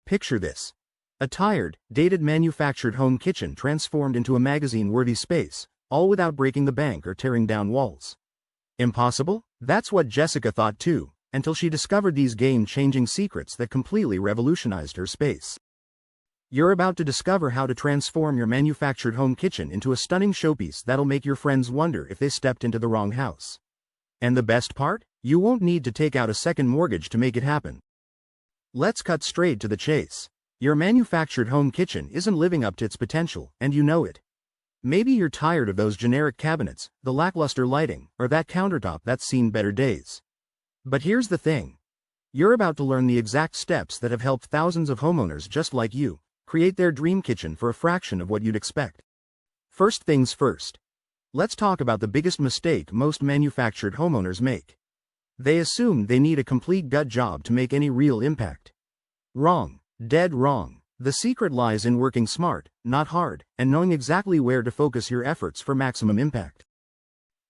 Picture this. A tired, dated manufactured home kitchen transformed into a magazine-worthy space, all without breaking the bank or tearing down walls. Impossible? That's what Jessica thought too, until she discovered these game-changing secrets that completely revolutionized her space. You're about to discover how to transform your manufactured home kitchen into a stunning showpiece that'll make your friends wonder if they stepped into the wrong house. And the best part? You won't need to take out a second mortgage to make it happen. Let's cut straight to the chase. Your manufactured home kitchen isn't living up to its potential, and you know it. Maybe you're tired of those generic cabinets, the lackluster lighting, or that countertop that's seen better days. But here's the thing. You're about to learn the exact steps that have helped thousands of homeowners just like you create their dream kitchen for a fraction of what you'd expect. First things first. Let's talk about the biggest mistake most manufactured homeowners make. They assume they need a complete gut job to make any real impact. Wrong. Dead wrong. The secret lies in working smart, not hard, and knowing exactly where to focus your efforts for maximum impact.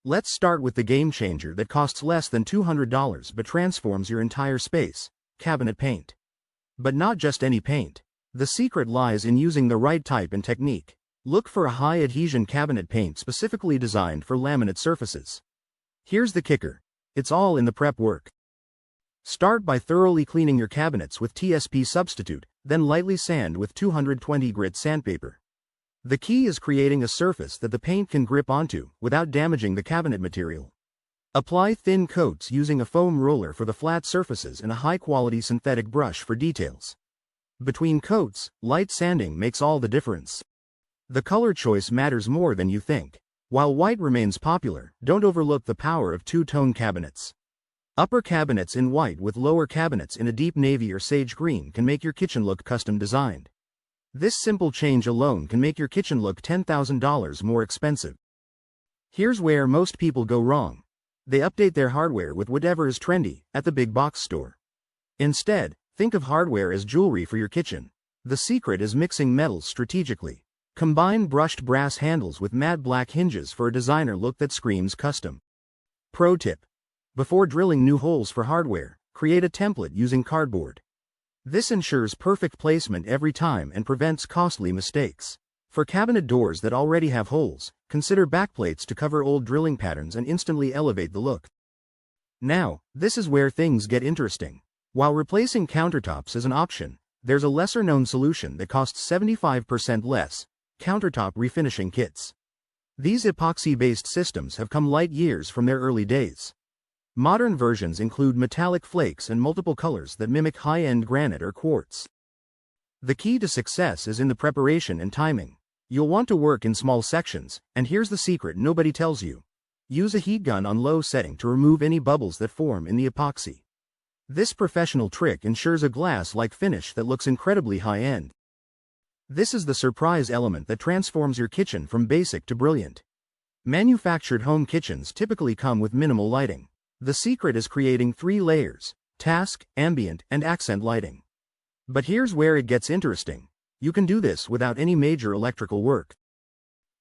Let's start with the game changer that costs less than $200 but transforms your entire space: cabinet paint. But not just any paint. The secret lies in using the right type and technique. Look for a high-adhesion cabinet paint specifically designed for laminate surfaces. Here's the kicker. It's all in the prep work. Start by thoroughly cleaning your cabinets with TSP substitute, then lightly sand with 220 grit sandpaper. The key is creating a surface that the paint can grip onto without damaging the cabinet material. Apply thin coats using a foam roller for the flat surfaces and a high-quality synthetic brush for details. Between coats, light sanding makes all the difference. The color choice matters more than you think. While white remains popular, don't overlook the power of two-tone cabinets. Upper cabinets in white with lower cabinets in a deep navy or sage green can make your kitchen look custom designed. This simple change alone can make your kitchen look $10,000 more expensive. Here's where most people go wrong. They update their hardware with whatever is trendy at the big box store. Instead, think of hardware as jewelry for your kitchen. The secret is mixing metals strategically. Combine brushed brass handles with matte black hinges for a designer look that screams custom. Pro tip. Before drilling new holes for hardware, create a template using cardboard. This ensures perfect placement every time and prevents costly mistakes. For cabinet doors that already have holes, consider backplates to cover old drilling patterns and instantly elevate the look. Now, this is where things get interesting. While replacing countertops is an option, there's a lesser-known solution that costs 75% less: countertop refinishing kits. These epoxy-based systems have come light years from their early days. Modern versions include metallic flakes and multiple colors that mimic high-end granite or quartz. The key to success is in the preparation and timing. You'll want to work in small sections, and here's the secret nobody tells you. Use a heat gun on low setting to remove any bubbles that form in the epoxy. This professional trick ensures a glass-like finish that looks incredibly high-end. This is the surprise element that transforms your kitchen from basic to brilliant. Manufactured home kitchens typically come with minimal lighting. The secret is creating 3 layers: task, ambient, and accent lighting. But here's where it gets interesting. You can do this without any major electrical work.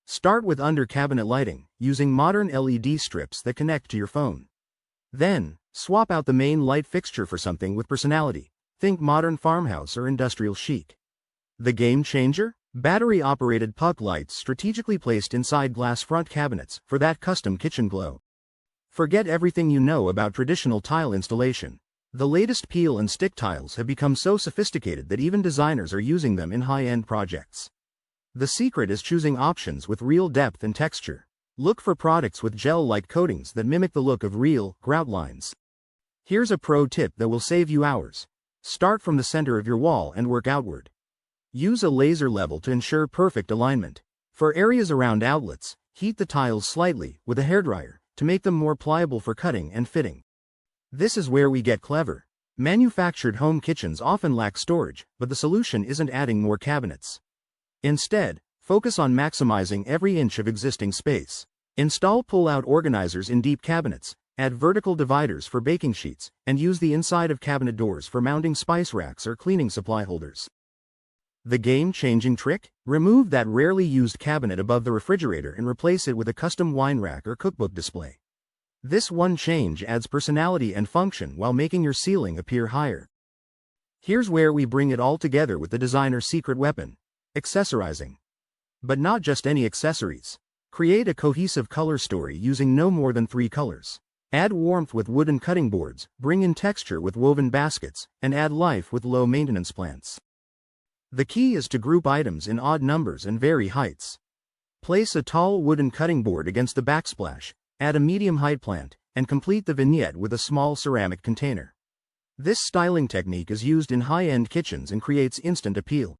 Start with under-cabinet lighting, using modern LED strips that connect to your phone. Then, swap out the main light fixture for something with personality. Think modern farmhouse or industrial chic. The game changer? Battery-operated puck lights strategically placed inside glass front cabinets for that custom kitchen glow. Forget everything you know about traditional tile installation. The latest peel and stick tiles have become so sophisticated that even designers are using them in high-end projects. The secret is choosing options with real depth and texture. Look for products with gel-like coatings that mimic the look of real, grout lines. Here's a pro tip that will save you hours. Start from the center of your wall and work outward. Use a laser level to ensure perfect alignment. For areas around outlets, heat the tiles slightly with a hairdryer to make them more pliable for cutting and fitting. This is where we get clever. Manufactured home kitchens often lack storage, but the solution isn't adding more cabinets. Instead, focus on maximizing every inch of existing space. Install pull-out organizers in deep cabinets, add vertical dividers for baking sheets, and use the inside of cabinet doors for mounting spice racks or cleaning supply holders. The game-changing trick? Remove that rarely used cabinet above the refrigerator and replace it with a custom wine rack or cookbook display. This one change adds personality and function while making your ceiling appear higher. Here's where we bring it all together with the designer's secret weapon: accessorizing. But not just any accessories. Create a cohesive color story using no more than 3 colors. Add warmth with wooden cutting boards, bring in texture with woven baskets, and add life with low-maintenance plants. The key is to group items in odd numbers and vary heights. Place a tall wooden cutting board against the backsplash, add a medium-height plant, and complete the vignette with a small ceramic container. This styling technique is used in high-end kitchens and creates instant appeal.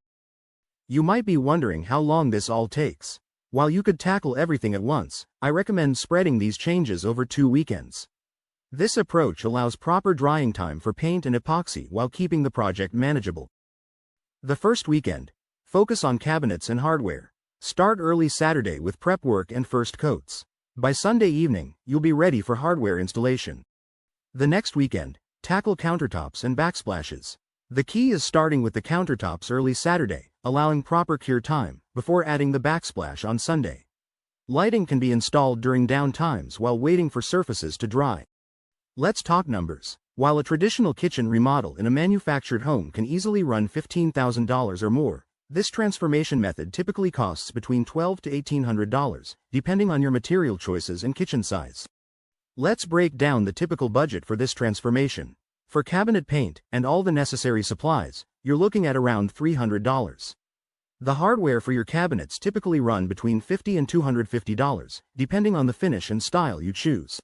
You might be wondering how long this all takes. While you could tackle everything at once, I recommend spreading these changes over 2 weekends. This approach allows proper drying time for paint and epoxy while keeping the project manageable. The first weekend, focus on cabinets and hardware. Start early Saturday with prep work and first coats. By Sunday evening, you'll be ready for hardware installation. The next weekend, tackle countertops and backsplashes. The key is starting with the countertops early Saturday, allowing proper cure time, before adding the backsplash on Sunday. Lighting can be installed during down times while waiting for surfaces to dry. Let's talk numbers. While a traditional kitchen remodel in a manufactured home can easily run $15,000 or more, this transformation method typically costs between $1,200 to $1,800, depending on your material choices and kitchen size. Let's break down the typical budget for this transformation. For cabinet paint and all the necessary supplies, you're looking at around $300. The hardware for your cabinets typically run between $50 and $250, depending on the finish and style you choose.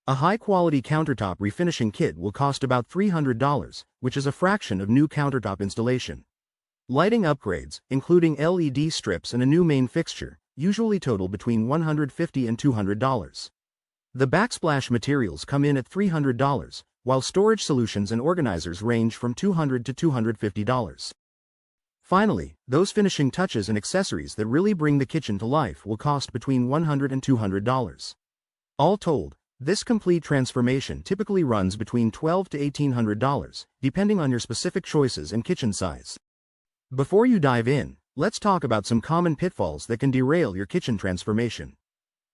A high-quality countertop refinishing kit will cost about $300, which is a fraction of new countertop installation. Lighting upgrades, including LED strips and a new main fixture, usually total between $150 and $200. The backsplash materials come in at $300, while storage solutions and organizers range from $200 to $250. Finally, those finishing touches and accessories that really bring the kitchen to life will cost between $100 and $200. All told, this complete transformation typically runs between $1,200 to $1,800, depending on your specific choices and kitchen size. Before you dive in, let's talk about some common pitfalls that can derail your kitchen transformation.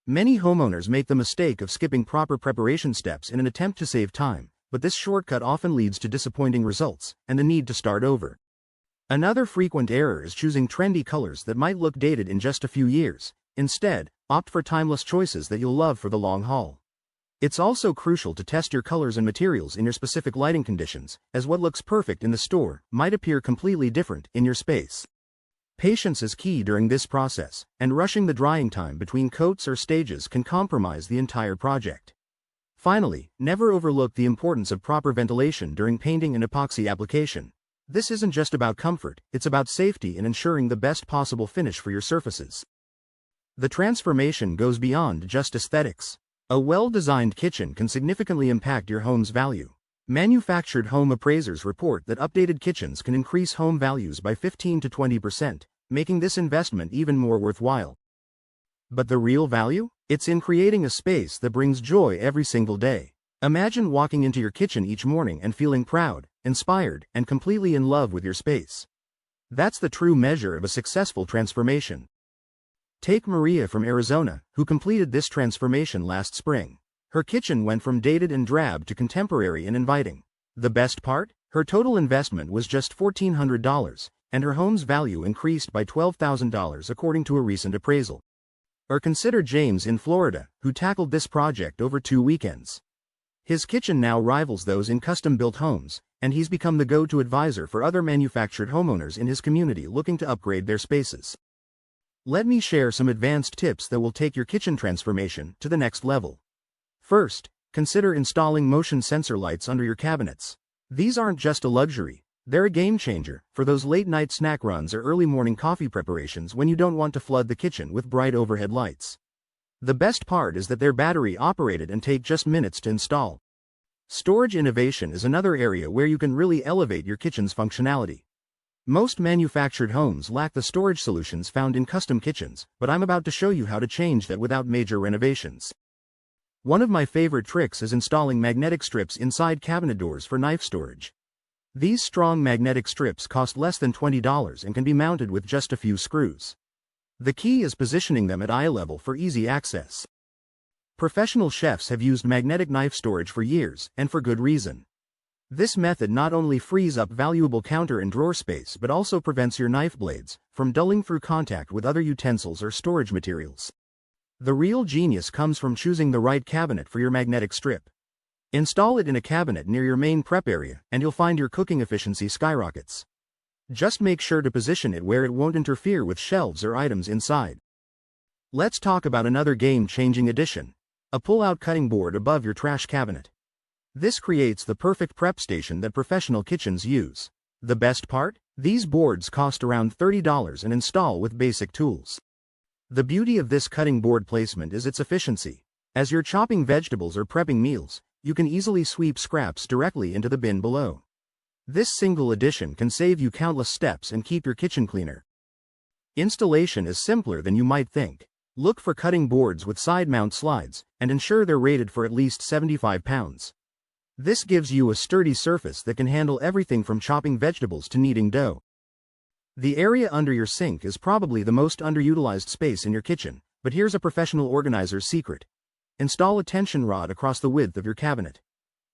Many homeowners make the mistake of skipping proper preparation steps in an attempt to save time, but this shortcut often leads to disappointing results and the need to start over. Another frequent error is choosing trendy colors that might look dated in just a few years. Instead, opt for timeless choices that you'll love for the long haul. It's also crucial to test your colors and materials in your specific lighting conditions, as what looks perfect in the store might appear completely different in your space. Patience is key during this process, and rushing the drying time between coats or stages can compromise the entire project. Finally, never overlook the importance of proper ventilation during painting and epoxy application. This isn't just about comfort, it's about safety and ensuring the best possible finish for your surfaces. The transformation goes beyond just aesthetics. A well-designed kitchen can significantly impact your home's value. Manufactured home appraisers report that updated kitchens can increase home values by 15 to 20%, making this investment even more worthwhile. But the real value? It's in creating a space that brings joy every single day. Imagine walking into your kitchen each morning and feeling proud, inspired, and completely in love with your space. That's the true measure of a successful transformation. Take Maria from Arizona, who completed this transformation last spring. Her kitchen went from dated and drab to contemporary and inviting. The best part? Her total investment was just $1,400, and her home's value increased by $12,000 according to a recent appraisal. Or consider James in Florida, who tackled this project over 2 weekends. His kitchen now rivals those in custom-built homes, and he's become the go-to advisor for other manufactured homeowners in his community looking to upgrade their spaces. Let me share some advanced tips that will take your kitchen transformation to the next level. First, consider installing motion sensor lights under your cabinets. These aren't just a luxury, they're a game changer for those late-night snack runs or early morning coffee preparations when you don't want to flood the kitchen with bright overhead lights. The best part is that they're battery-operated and take just minutes to install. Storage innovation is another area where you can really elevate your kitchen's functionality. Most manufactured homes lack the storage solutions found in custom kitchens, but I'm about to show you how to change that without major renovations. One of my favorite tricks is installing magnetic strips inside cabinet doors for knife storage. These strong magnetic strips cost less than $20 and can be mounted with just a few screws. The key is positioning them at eye level for easy access. Professional chefs have used magnetic knife storage for years, and for good reason. This method not only frees up valuable counter and drawer space but also prevents your knife blades from dulling through contact with other utensils or storage materials. The real genius comes from choosing the right cabinet for your magnetic strip. Install it in a cabinet near your main prep area and you'll find your cooking efficiency skyrockets. Just make sure to position it where it won't interfere with shelves or items inside. Let's talk about another game-changing addition: a pull-out cutting board above your trash cabinet. This creates the perfect prep station that professional kitchens use. The best part? These boards cost around $30 and install with basic tools. The beauty of this cutting board placement is its efficiency. As you're chopping vegetables or prepping meals, you can easily sweep scraps directly into the bin below. This single addition can save you countless steps and keep your kitchen cleaner. Installation is simpler than you might think. Look for cutting boards with side mount slides, and ensure they're rated for at least 75 pounds. This gives you a sturdy surface that can handle everything from chopping vegetables to kneading dough. The area under your sink is probably the most underutilized space in your kitchen, but here's a professional organizer's secret. Install a tension rod across the width of your cabinet.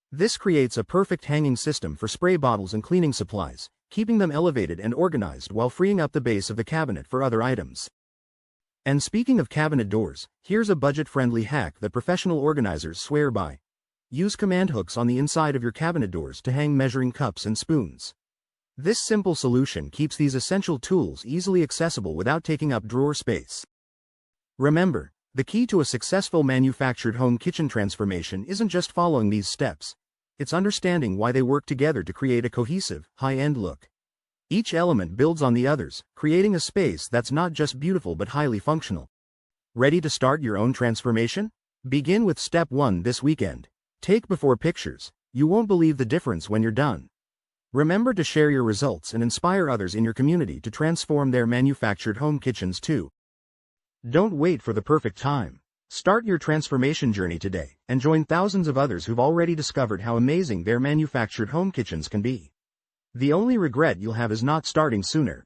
This creates a perfect hanging system for spray bottles and cleaning supplies, keeping them elevated and organized while freeing up the base of the cabinet for other items. And speaking of cabinet doors, here's a budget-friendly hack that professional organizers swear by. Use command hooks on the inside of your cabinet doors to hang measuring cups and spoons. This simple solution keeps these essential tools easily accessible without taking up drawer space. Remember, the key to a successful manufactured home kitchen transformation isn't just following these steps. It's understanding why they work together to create a cohesive, high-end look. Each element builds on the others, creating a space that's not just beautiful but highly functional. Ready to start your own transformation? Begin with step 1 this weekend. Take before pictures. You won't believe the difference when you're done. Remember to share your results and inspire others in your community to transform their manufactured home kitchens too. Don't wait for the perfect time. Start your transformation journey today and join thousands of others who've already discovered how amazing their manufactured home kitchens can be. The only regret you'll have is not starting sooner.